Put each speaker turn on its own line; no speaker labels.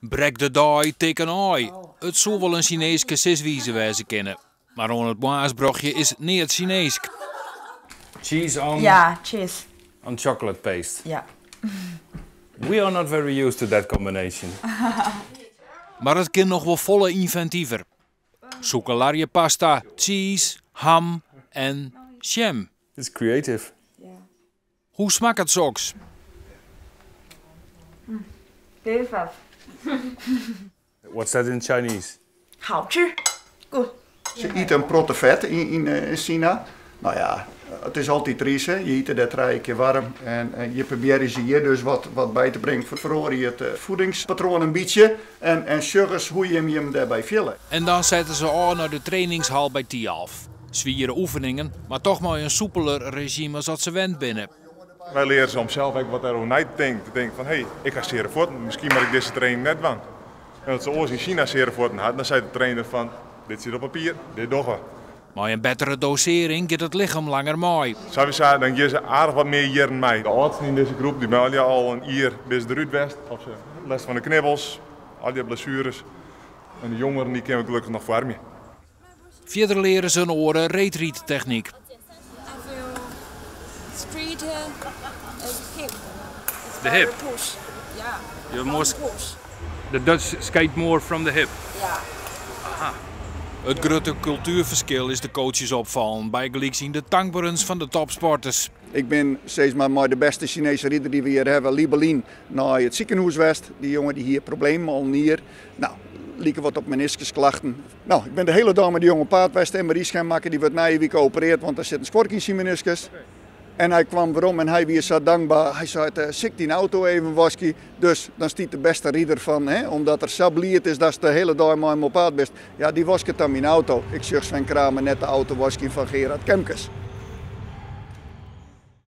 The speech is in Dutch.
Brek de dai teken ai. Het zou wel een Chinese siswize wezen kennen. Maar on het Maasbrugje is niet het Chinees.
Cheese on,
Ja, cheese.
on chocolate paste.
Ja.
We are not very used to that combination.
Maar het kan nog wel volle inventiever. Sucalarie pasta, cheese, ham en jam.
It's creative.
Hoe smaakt het soks?
Perfect.
What's that in Chinese?
好吃. Goed.
Ze eten protte vet in China. Nou ja, het is altijd ries, hè. Je eet dat 3 keer warm. En je probeert ze hier dus wat bij te brengen. Verhoor je het voedingspatroon een beetje. En sugars hoe je hem daarbij vullen.
En dan zetten ze aan naar de trainingshal bij Tialf. Zwieren oefeningen, maar toch maar een soepeler regime als dat ze wend binnen.
Wij leren ze om zelf ook wat er over na te denken. Te denken van, hé, ik ga zeren voort, misschien mag ik deze training net van. En als ze ooit in China zeren voort had, dan zei de trainer van, dit zit op papier, dit doen we.
Maar een betere dosering gaat het lichaam langer mooi.
Sowieso, dan geven ze aardig wat meer jaren mee. De oudsten in deze groep die melden al een jaar bis eruit west. Of ze les van de knibbels, al die blessures. En de jongeren die kennen gelukkig nog voor me.
Verder leren ze een oren reetriet-techniek.
Street hip.
The hip.
Push. Yeah.
You're more,
Push.
the Dutch skate more from the hip.
Yeah.
Het grote cultuurverschil is de coaches opvallen bij gelijk zien de tankbarens van de topsporters.
Ik ben steeds maar de beste Chinese ridder die we hier hebben, Li Belin, naar het ziekenhuis west. Die jongen die hier problemen al hier. Nou, lieken wat op meniscusklachten. Nou, ik ben de hele dag met die jonge paard west en Maries gaan maken. Die wordt na je week geopereerd, want er zit een schork in zijn meniscus. En hij kwam waarom en hij was zo dankbaar. Hij zei, zit die auto even waski. Dus dan stiet de beste ridder van, hè, omdat er sabliert is dat ze de hele dag met hem op paard bent. Ja, die was het dan mijn auto. Ik zeg Sven Kramer net de auto waski van Gerard Kemkes.